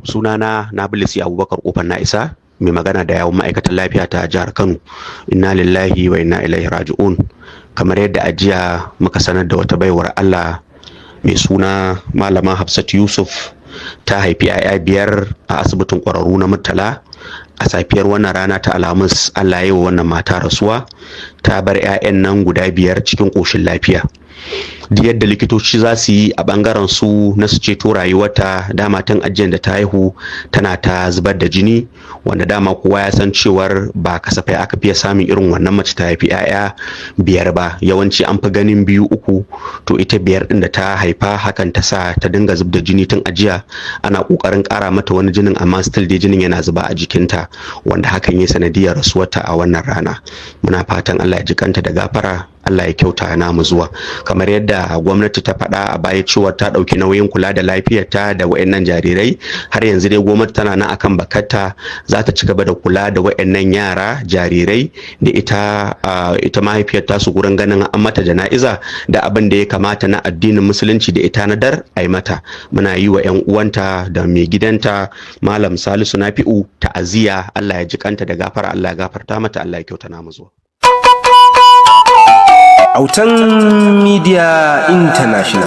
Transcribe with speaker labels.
Speaker 1: sunana Nabilis Abubakar Kofar na isa mai magana da yawun ma'aikatan lafiya ta jihar Kano. Inna lillahi wa inna ilaihi raji'un. Kamar yadda ajiya muka sanar da wata baiwar Allah mai suna Malama Hafsat Yusuf ta haifi 'ya'ya 5 a asibitin ƙwararru na Murtala. A safiyar wannan rana ta Alhamis, Allah ya yi wa wannan mata rasuwa, ta bar 'ya'yan nan guda 5 cikin ƙoshin lafiya. Duk yadda likitoci za su yi a ɓangaren su na su ceto rayuwarta, dama tun ajiyar da ta haihu tana ta zubar da jini, wanda dama kowa ya san cewar ba kasafai aka fiye samun irin wannan mace ta haifi 'ya'ya 5 ba. Yawanci an fi ganin 2, 3, to ita 5 ɗin da ta haifa hakan ta sa ta dinga zub da jini tun ajiya. Ana ƙoƙarin ƙara mata wani jinin amma still dai jinin yana zuba a jikinta, wanda hakan ya sanadiyar rasuwarta a wannan rana. Muna fatan Allah ya ji kanta da gafara, Allah ya kyauta namu zuwa. Kamar yadda gwamnati ta faɗa a baya cewa ta ɗauki nauyin kula da lafiyarta da wayannan jarirai, har yanzu dai gwamnati tana nan akan bakarta, za ta ci gaba da kula da wayannan yara jarirai da ita mahaifiyar tasu gurin ganin an mata jana'iza da abin da ya kamata na addinin musulunci da ita na dar ai mata. Muna yi wa 'yan uwanta da mai gidanta Malam Salisu Nafi'u ta'aziyya. Allah ya ji kanta da gafara, Allah ya gafarta mata, Allah ya kyauta namu zuwa.
Speaker 2: Autan Media International.